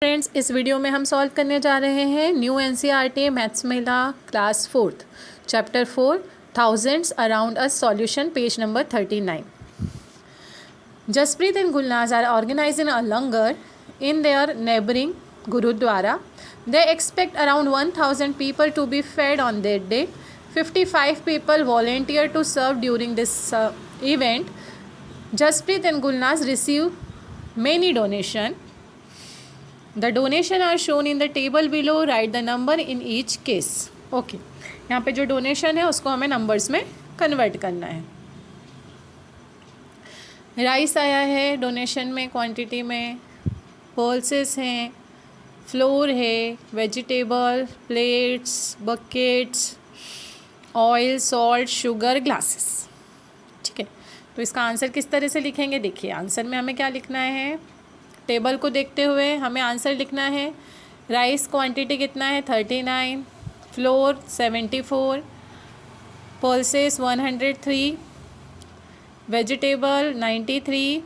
Friends, इस video में हम सॉल्व करने जा रहे हैं new NCERT maths Mela class 4th chapter 4 thousands around a solution page number 39. Jasprit and Gulnaz are organizing a langar in their neighboring Gurudwara. They expect around 1000 people to be fed on that day. 55 people volunteer to serve during this event. Jasprit and Gulnaz receive many donations. The donation are shown in the table below. Write the number in each case. Okay, यहाँ पे जो donation है उसको हमें numbers में convert करना है. Rice आया है डोनेशन में क्वांटिटी में, पल्सेस हैं, फ्लोर है, vegetable, plates, buckets, oil, salt, sugar, glasses. ठीक है, तो इसका आंसर किस तरह से लिखेंगे? देखिए, आंसर में हमें क्या लिखना है, टेबल को देखते हुए हमें आंसर लिखना है. राइस क्वांटिटी कितना है? 39, floor 74, pulses 103, vegetable 93,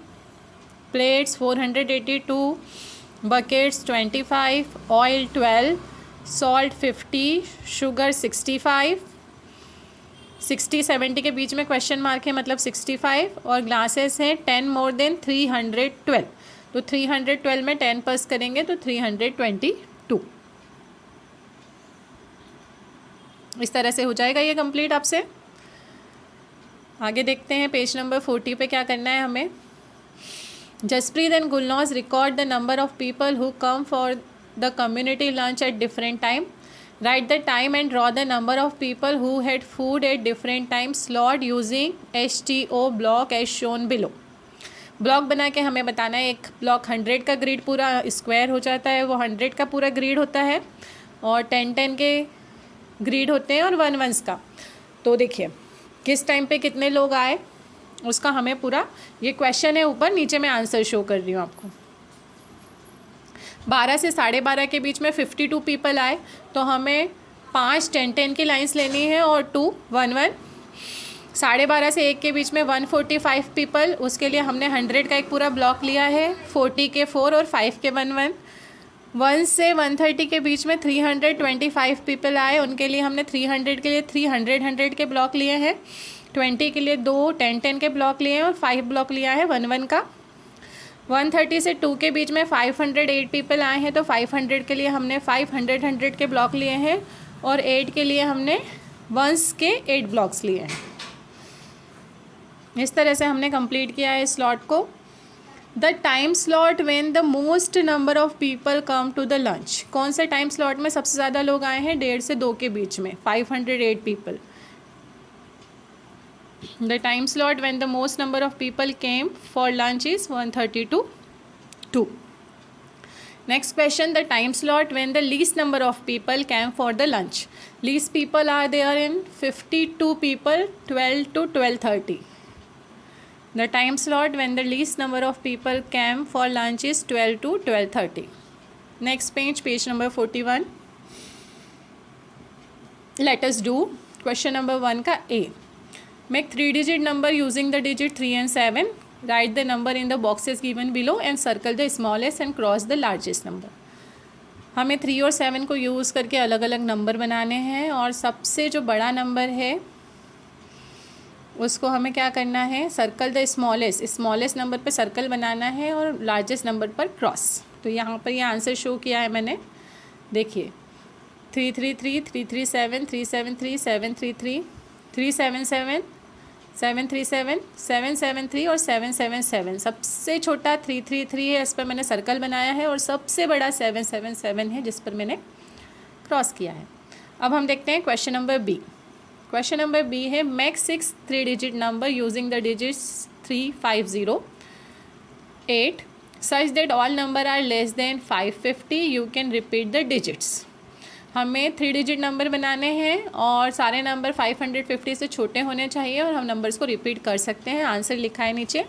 plates 482, buckets 25, oil 12, salt 50, sugar 65, 60-70 के बीच में क्वेश्चन मार्क है मतलब 65, और ग्लासेस हैं 10 मोर देन 312. तो 312 में 10 प्लस करेंगे तो 322. इस तरह से हो जाएगा ये कंप्लीट आपसे. आगे देखते हैं पेज नंबर 40 पे क्या करना है हमें. Jaspreet and Gulnauz record the number of people who come for the community lunch at different time. Write the time and draw the number of people who had food at different time slot using HTO block as shown below. Block बना के हमें बताना है. एक block 100 का grid पूरा square हो जाता है, वो 100 का पूरा ग्रिड होता है, और 10-10 के ग्रिड होते हैं और 1-1 का. तो देखिए किस टाइम पे कितने लोग आए उसका हमें पूरा, ये क्वेश्चन है ऊपर, नीचे मैं आंसर शो कर रही हूँ आपको. 12 से 12:30 के बीच में 52 पीपल आए, तो हमें 5 10-10 की लाइन्स लेनी है और 2 1-1. 12:30 से 1 के बीच में 145 पीपल, उसके लिए हमने 100 का एक पूरा ब्लॉक लिया है, 40 के 4 और 5 के 1-1. 1 से 130 के बीच में 325 पीपल आए, उनके लिए हमने 300 के लिए 300 के ब्लॉक लिए हैं, 20 के लिए 2 10-10 के ब्लॉक लिए हैं और 5 ब्लॉक लिया है 1-1 का. 130 से 2 के बीच में 508 पीपल आए हैं, तो 500 के लिए हमने 500 के ब्लॉक लिए हैं, और 8 के लिए हमने 1s के 8 ब्लॉक्स लिए हैं. इस तरह से हमने कंप्लीट किया है स्लॉट को. The time slot when the most number of people come to the lunch. कौन से टाइम स्लॉट में सबसे ज़्यादा लोग आए हैं? 1:30 से 2 के बीच में 508 people. The time slot when the most number of people came for lunch is 1:30 to 2. Next question, the time slot when the least number of people came for the lunch. Least people are there in 52 people, 12 to 12:30. The time slot when the least number of people came for lunch is 12 to 12:30. Next page, page number 41. Let us do question number 1 का A. Make 3-digit number using the digit 3 and 7. Write the number in the boxes given below and circle the smallest and cross the largest number. हमें 3 और 7 को use करके अलग अलग number बनाने हैं, और सबसे जो बड़ा नंबर है उसको हमें क्या करना है, सर्कल द स्मॉलेस्ट नंबर पे सर्कल बनाना है और लार्जेस्ट नंबर पर क्रॉस. तो यहाँ पर ये आंसर शो किया है मैंने. देखिए 333, 337, 373, 733, 377, 737, 773 और 777. सबसे छोटा 333 है, इस पर मैंने सर्कल बनाया है, और सबसे बड़ा 777 है जिस पर मैंने क्रॉस किया है. अब हम देखते हैं question number B. Question number B है, make 6 3-digit number using the digits 3, 5, 0, 8 such that all number are less than 550. You can repeat the digits. हमें 3-digit नंबर बनाने हैं और सारे नंबर 550 से छोटे होने चाहिए, और हम नंबर्स को रिपीट कर सकते हैं. आंसर लिखा है नीचे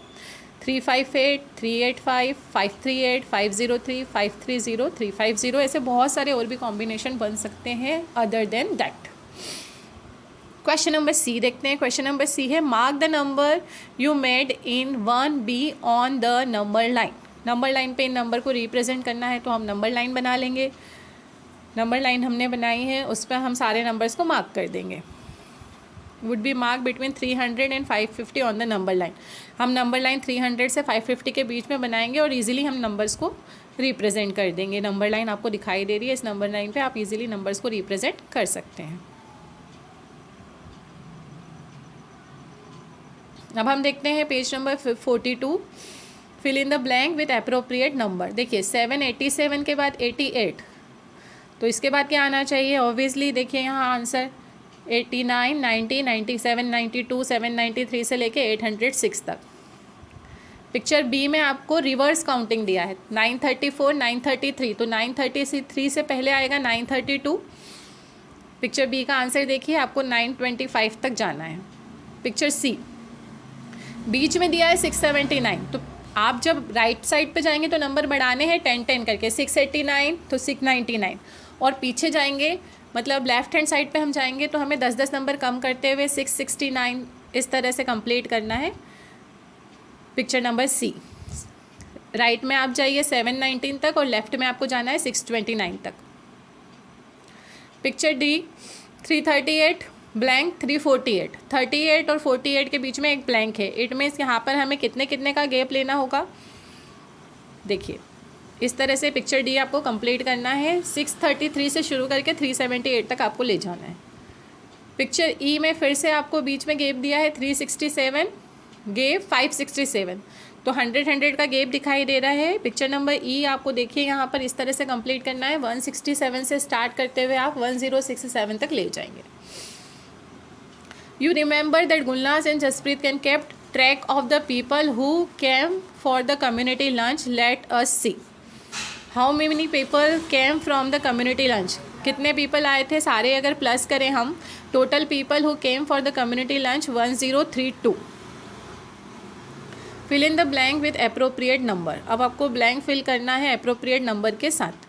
358, 385, 538, 503, 530, 350. ऐसे बहुत सारे और भी कॉम्बिनेशन बन सकते हैं other than that. Question number C देखते हैं. क्वेश्चन नंबर सी है, mark the number you made in 1B on the number line. Number line पे इन नंबर को रिप्रेजेंट करना है तो हम नंबर लाइन बना लेंगे। नंबर लाइन हमने बनाई है, उस पर हम सारे नंबर्स को मार्क कर देंगे। Would be mark between 300 and 550 on the number line. हम नंबर लाइन 300 से 550 के बीच में बनाएंगे और इजीली हम नंबर्स को रिप्रेजेंट कर देंगे। नंबर लाइन आपको दिखाई दे रही है, इस नंबर लाइन पे आप इजीली नंबर्स को रिप्रेजेंट कर सकते हैं। अब हम देखते हैं page number 42, fill in the blank with appropriate number. देखिए 787 के बाद 88, तो इसके बाद क्या आना चाहिए? ऑब्वियसली देखिए यहाँ आंसर 89, 90, 97, 92, 793 से लेके 806 तक। पिक्चर बी में आपको रिवर्स काउंटिंग दिया है, 934, 933, तो 933 से पहले आएगा 932। पिक्चर बी का आंसर देखिए, आपको 925 तक जाना है। पिक्चर सी बीच में दिया है 679, तो आप जब राइट साइड पे जाएंगे तो नंबर बढ़ाने हैं 10-10 करके, 689 तो 699, और पीछे जाएंगे मतलब लेफ्ट हैंड साइड पे हम जाएंगे तो हमें 10-10 नंबर कम करते हुए 669 इस तरह से कंप्लीट करना है। पिक्चर नंबर सी, राइट में आप जाइए 719 तक और लेफ्ट में आपको जाना है 629 तक। पिक्चर डी 338 ब्लैंक 348, 38 और 48 के बीच में एक ब्लैंक है। इट मीन्स यहाँ पर हमें कितने कितने का गैप लेना होगा? देखिए इस तरह से पिक्चर डी आपको कंप्लीट करना है। 633 से शुरू करके 378 तक आपको ले जाना है। पिक्चर ई में फिर से आपको बीच में गैप दिया है 367, गैप 567, तो 100 का गैप दिखाई दे रहा है। पिक्चर नंबर ई आपको देखिए यहाँ पर इस तरह से कंप्लीट करना है। 167 से स्टार्ट करते हुए आप 1067 तक ले जाएंगे। You remember that Gulnaz and Jaspreet can kept track of the people who came for the community lunch. Let us see. How many people came from the community lunch? कितने people आए थे? सारे अगर प्लस करें हम, total people who came for the community lunch 1032. Fill in the blank with appropriate number. अब आपको blank fill करना है appropriate number के साथ।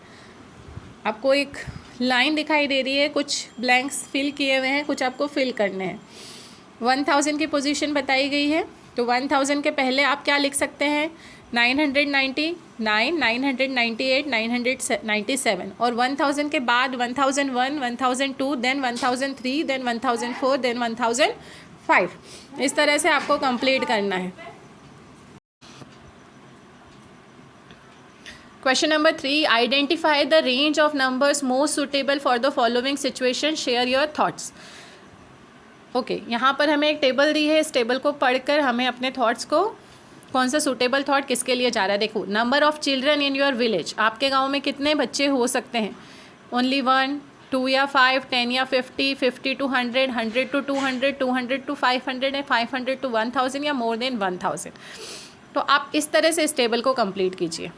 आपको एक लाइन दिखाई दे रही है, कुछ ब्लैंक्स फिल किए हुए हैं, कुछ आपको फिल करने हैं। 1000 की पोजीशन बताई गई है, तो 1000 के पहले आप क्या लिख सकते हैं? 999, 998, 997, और 1000 के बाद 1001, 1002, देन 1003, देन 1004, देन 1005। इस तरह से आपको कंप्लीट करना है। Question number 3, identify the range of numbers most suitable for the following situation. Share your thoughts. Okay यहाँ पर हमें एक टेबल दी है, इस टेबल को पढ़कर हमें अपने थॉट्स को, कौन सा सूटेबल थॉट किसके लिए जा रहा है। देखो, number of children in your village, आपके गांव में कितने बच्चे हो सकते हैं? ओनली 1, 2 या 5, 10 या 50, 50 to 100, 100 to 200, 200 to 500 and 500 to 1000 या मोर देन 1000। तो आप इस तरह से इस टेबल को कंप्लीट कीजिए।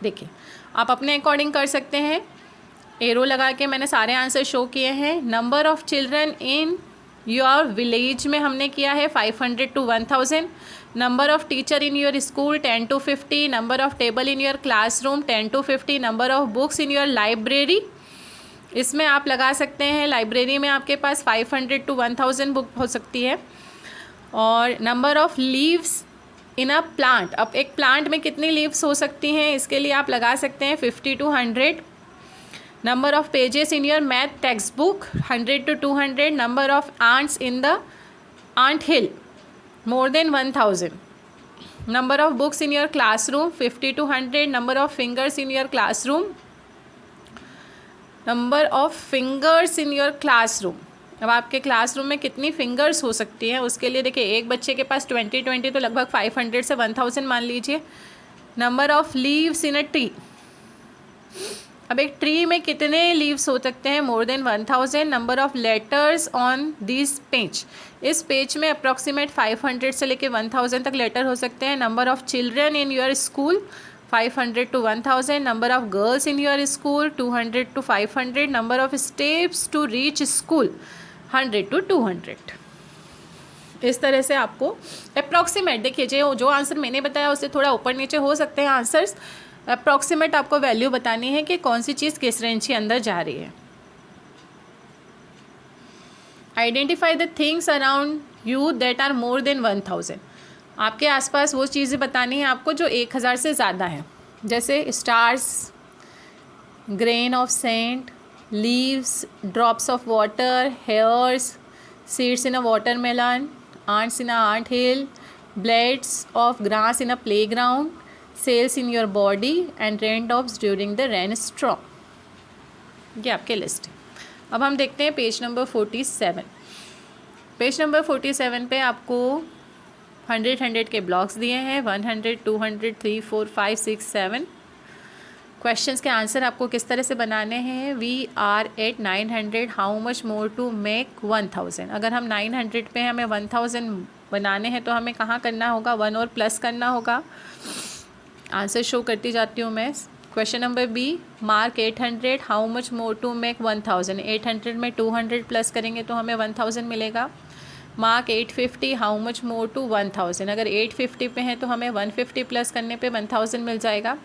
देखिए आप अपने अकॉर्डिंग कर सकते हैं। एरो लगा के मैंने सारे आंसर शो किए हैं। Number of children in your village में हमने किया है 500 to 1000। Number of teacher in your school 10 to 50। Number of table in your classroom 10 to 50। Number of books in your library, इसमें आप लगा सकते हैं लाइब्रेरी में आपके पास 500 to 1000 बुक हो सकती है। और number of leaves in a plant, अब एक प्लांट में कितनी लीव्स हो सकती हैं, इसके लिए आप लगा सकते हैं 50 to 100। Number of pages in your math text book 100 to 200। Number of ants in the ant hill more than 1000। Number of books in your classroom 50 to 100। Number of fingers in your classroom, number of fingers in your classroom, अब आपके classroom में कितनी fingers हो सकती हैं उसके लिए देखिए, एक बच्चे के पास 20 तो लगभग 500 से 1000 मान लीजिए। Number of leaves in a tree, अब एक ट्री में कितने लीव्स हो सकते हैं? More than 1000। Number of letters on this page, इस पेज में अप्रॉक्सीमेट 500 से लेके 1000 तक लेटर हो सकते हैं। Number of children in your school 500 to 1000। Number of girls in your school 200 to 500। Number of steps to reach school 100 to 200। इस तरह से आपको अप्रॉक्सीमेट, देखिए जो आंसर मैंने बताया उससे थोड़ा ऊपर नीचे हो सकते हैं आंसर्स। अप्रॉक्सीमेट आपको वैल्यू बतानी है कि कौन सी चीज़ किस रेंज के अंदर जा रही है। Identify the things around you that are more than 1000। आपके आसपास वो चीज़ें बतानी है आपको जो 1000 से ज़्यादा हैं, जैसे stars, grain of sand, leaves, drops of water, hairs, seeds in a watermelon, ants in a ant hill, blades of grass in a playground, sails in your body and raindrops during the rainstorm. ये आपके list है। अब हम देखते हैं page number 47। Page number 47 पे आपको 100 के ब्लॉक्स दिए हैं, 100, 200, 3, 4, 5, 6, 7। क्वेश्चंस के आंसर आपको किस तरह से बनाने हैं। We are at 900, how much more to make 1000। अगर हम 900 पे हमें 1000 बनाने हैं तो हमें कहाँ करना होगा, 1 और प्लस करना होगा। आंसर शो करती जाती हूँ मैं। Question number B, mark 800, how much more to make 1000। 800 में 200 प्लस करेंगे तो हमें 1000 मिलेगा। Mark 850, how much more to 1000। अगर 850 पे हैं तो हमें 150 प्लस करने पे 1000 मिल जाएगा।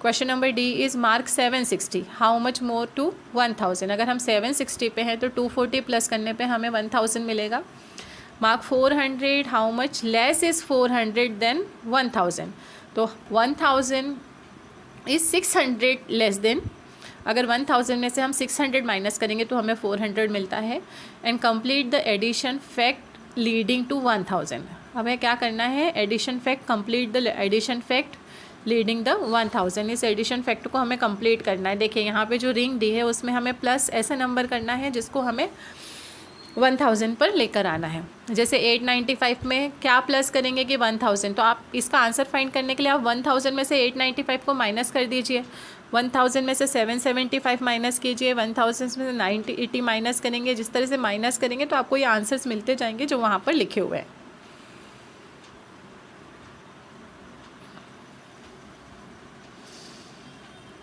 Question number D is mark 760, how much more to 1000। अगर हम 760 पे हैं तो 240 प्लस करने पे हमें 1000 मिलेगा। Mark 400, how much less is 400 than 1000। तो 1000 इज़ 600 लेस देन। अगर 1000 में से हम 600 माइनस करेंगे तो हमें 400 मिलता है। And complete the addition fact leading to 1000। हमें क्या करना है, addition fact, complete the addition fact leading the 1000। इस एडिशन फैक्ट को हमें कंप्लीट करना है। देखिए यहाँ पे जो रिंग दी है उसमें हमें प्लस ऐसा नंबर करना है जिसको हमें 1000 पर लेकर आना है। जैसे 895 में क्या प्लस करेंगे कि 1000, तो आप इसका आंसर फाइंड करने के लिए आप 1000 में से 895 को माइनस कर दीजिए। 1000 में से 775 माइनस कीजिए, 1000 में से 980 माइनस करेंगे। जिस तरह से माइनस करेंगे तो आपको ये आंसर्स मिलते जाएंगे जो वहाँ पर लिखे हुए हैं।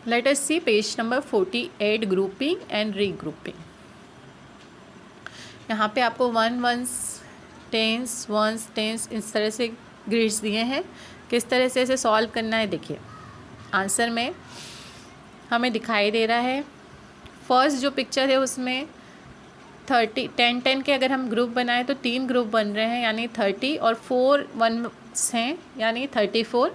Let us see page number 48, grouping and regrouping. यहाँ पे आपको 1 1s, 10s, 1s, 10s इस तरह से ग्रिड्स दिए हैं। किस तरह से इसे सॉल्व करना है देखिए। आंसर में हमें दिखाई दे रहा है, फर्स्ट जो पिक्चर है उसमें 30, 10, 10 के अगर हम ग्रुप बनाएं तो 3 ग्रुप बन रहे हैं यानी 30, और 4 1s हैं यानी 34।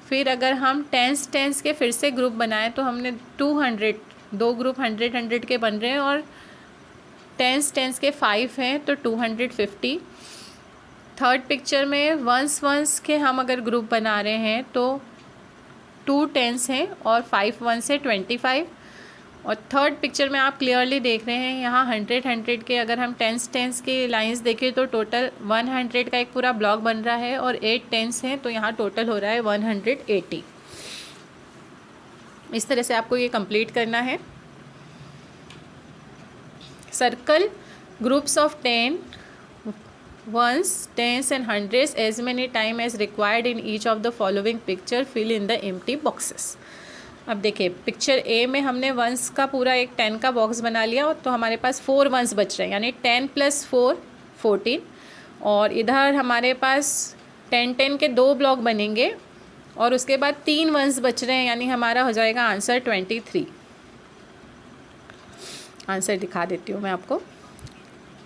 फिर अगर हम 10s के फिर से ग्रुप बनाएं तो हमने 200, 2 ग्रुप 100 100 के बन रहे हैं, और 10s के 5 हैं तो 250। थर्ड पिक्चर में 1s के हम अगर ग्रुप बना रहे हैं तो 2 10s हैं और 5 1s है 25। और थर्ड पिक्चर में आप क्लियरली देख रहे हैं यहाँ 100 100 के अगर हम 10s की लाइंस देखें तो टोटल 100 का एक पूरा ब्लॉक बन रहा है, और 8 10s हैं तो यहाँ टोटल हो रहा है 180। इस तरह से आपको ये कंप्लीट करना है। Circle groups of 10, 1s, 10s and 100s as many time as required in each of the following picture. Fill in the empty boxes. अब देखिए पिक्चर ए में हमने 1s का पूरा एक 10 का बॉक्स बना लिया, तो हमारे पास 4 1s बच रहे हैं यानी 10 + 4 14। और इधर हमारे पास 10 10 के 2 ब्लॉक बनेंगे और उसके बाद 3 1s बच रहे हैं यानी हमारा हो जाएगा आंसर 23। आंसर दिखा देती हूँ मैं आपको,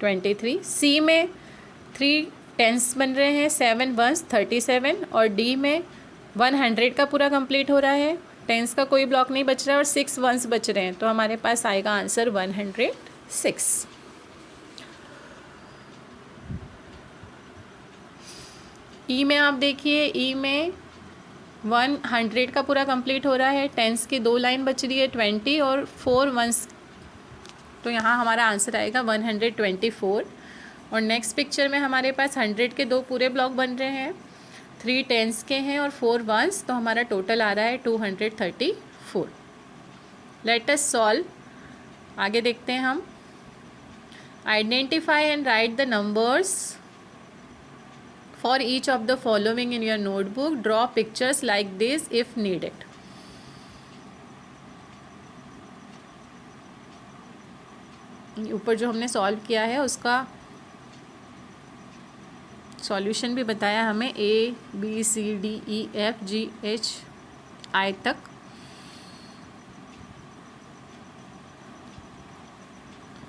23। सी में 3 10s बन रहे हैं, 7 1s 37, और डी में 100 का पूरा कंप्लीट हो रहा है, 10s का कोई ब्लॉक नहीं बच रहा है और 6 1s बच रहे हैं, तो हमारे पास आएगा आंसर 106। ई में आप देखिए, ई में 100 का पूरा कंप्लीट हो रहा है, 10s की 2 लाइन बच रही है 20 और 4 1s, तो यहाँ हमारा आंसर आएगा 124। और नेक्स्ट पिक्चर में हमारे पास 100 के 2 पूरे ब्लॉक बन रहे हैं, 3 10s के हैं और 4 1s, तो हमारा टोटल आ रहा है 234। लेट अस सॉल्व, आगे देखते हैं हम। Identify and right the numbers for each of the following in your notebook. Draw pictures like this if needed. ऊपर जो हमने सॉल्व किया है उसका सॉल्यूशन भी बताया हमें, A B C D E F G H I तक।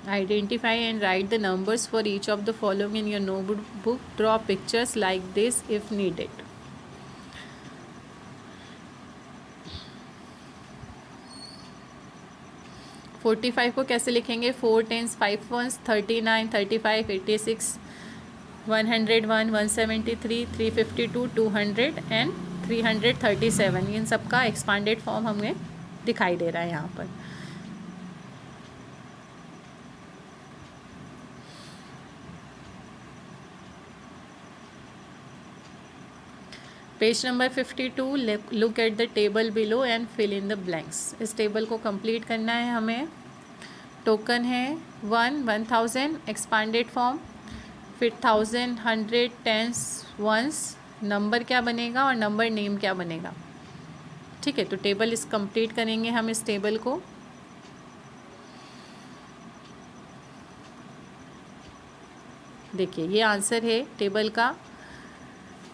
Identify and write the numbers for each of the following in your notebook. Draw pictures like this if needed. $45 को कैसे लिखेंगे? 4 10s 5 1s 39 35 86 101 173 352 200 एंड 337. इन सब का expanded form हमें दिखाई दे रहा है यहाँ पर. Page number 52. Look at the table below and fill in the blanks. इस टेबल को कंप्लीट करना है हमें. टोकन है 1000 एक्सपांडेड फॉर्म, फिर 1000 100 10s 1s. नंबर क्या बनेगा और नंबर नेम क्या बनेगा? ठीक है, तो टेबल इस कंप्लीट करेंगे हम इस टेबल को. देखिए ये आंसर है टेबल का.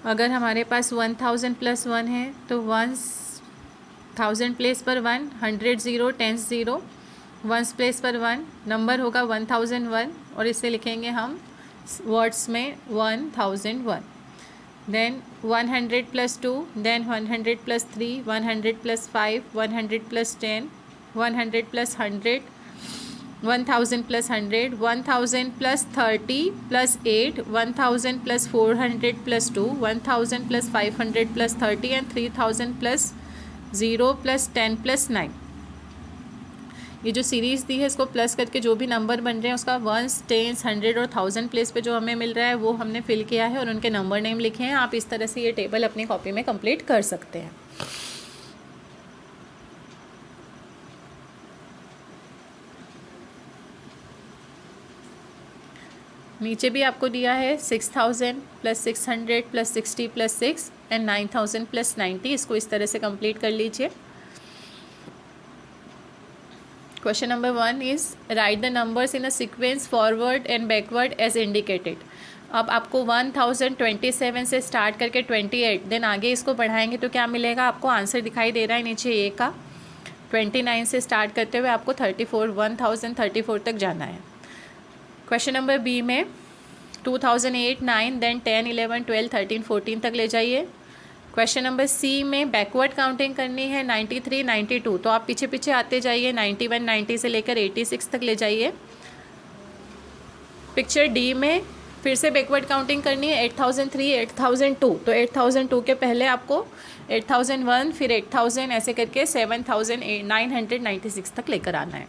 अगर हमारे पास 1000 + 1 है तो 1000 प्लेस पर 1, 100 0 10s 0, 1s प्लेस पर 1, नंबर होगा 1001 और इसे लिखेंगे हम वर्ड्स में 1001. Then 100 + 2, then 100 + 3, 100 + 5, 100 + 10, 100 + 100, 1000 + 100, 1000 + 30 + 8, 1000 + 400 + 2, 1000 + 500 + 30 and 3000 + 0 + 10 + 9. ये जो सीरीज़ दी है इसको प्लस करके जो भी नंबर बन रहे हैं उसका 1s 10s 100 और 1000 प्लेस पे जो हमें मिल रहा है वो हमने फिल किया है और उनके नंबर नेम लिखे हैं. आप इस तरह से ये टेबल अपनी कॉपी में कंप्लीट कर सकते हैं. नीचे भी आपको दिया है 6000 + 600 + 60 + 6 एंड 9000 + 90. इसको इस तरह से कंप्लीट कर लीजिए. Question number 1 is write the numbers in a sequence forward and backward as indicated. अब आपको 1027 से स्टार्ट करके 28 देन आगे इसको बढ़ाएंगे तो क्या मिलेगा? आपको आंसर दिखाई दे रहा है नीचे ए का. 29 से स्टार्ट करते हुए आपको 1034 तक जाना है. क्वेश्चन नंबर बी में 2008 9 देन 10 11 12 13 14 तक ले जाइए. क्वेश्चन नंबर सी में बैकवर्ड काउंटिंग करनी है 93 92, तो आप पीछे पीछे आते जाइए. 91 90 से लेकर 86 तक ले जाइए. पिक्चर डी में फिर से बैकवर्ड काउंटिंग करनी है 8003 8002, तो 8002 के पहले आपको 8001 फिर 8000 ऐसे करके 7996 तक लेकर आना है.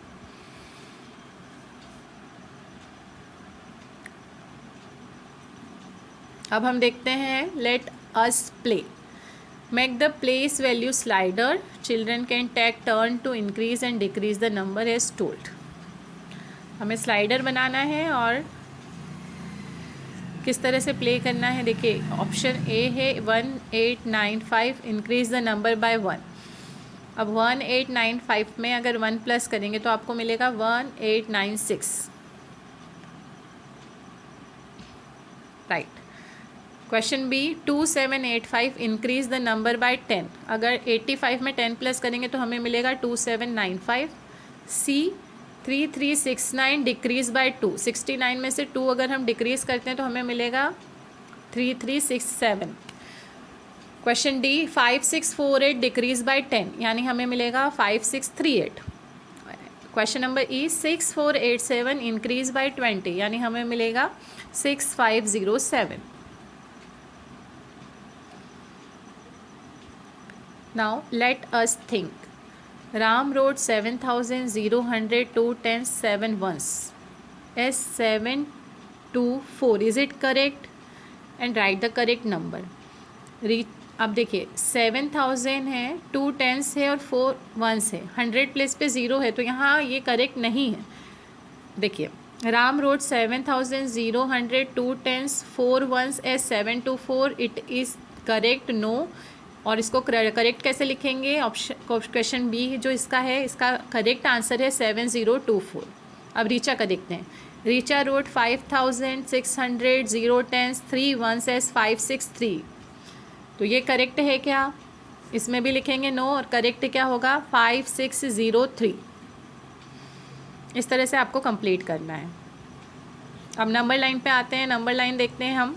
अब हम देखते हैं let us play. Make the place value slider. Children can take turn to increase and decrease the number as told. हमें स्लाइडर बनाना है और किस तरह से प्ले करना है देखिए. ऑप्शन ए है 1895 इंक्रीज द नंबर बाय 1. अब 1895 में अगर 1 प्लस करेंगे तो आपको मिलेगा 1896. Right. Question B 2785 increase the number by 10. अगर 85 में 10 प्लस करेंगे तो हमें मिलेगा 2795. सी 3369 डिक्रीज बाय 2. 69 में से 2 अगर हम डिक्रीज करते हैं तो हमें मिलेगा 3367. क्वेश्चन डी 5648 डिक्रीज बाय 10 यानी हमें मिलेगा 5638. Question number E 6487 increase by 20 यानी हमें मिलेगा 6507. Now let us think. Ram wrote 7002 10s 7 once as 724. Is it correct? And write the correct number. अब देखिए 7000 है, 2 10s है और 4 1s है. 100 प्लेस पे 0 है तो यहाँ ये करेक्ट नहीं है. देखिए Ram road 7002 2 10s 4 1s as 724. It is correct. No. और इसको करेक्ट कैसे लिखेंगे? ऑप्शन क्वेश्चन बी जो इसका है इसका करेक्ट आंसर है 7024. अब रीचा का देखते हैं. Richa road 5600 0 10s 3 1s as 563. तो ये करेक्ट है क्या? इसमें भी लिखेंगे नो. और करेक्ट क्या होगा? 5603. इस तरह से आपको कंप्लीट करना है। अब नंबर लाइन पे आते हैं। नंबर लाइन देखते हैं हम।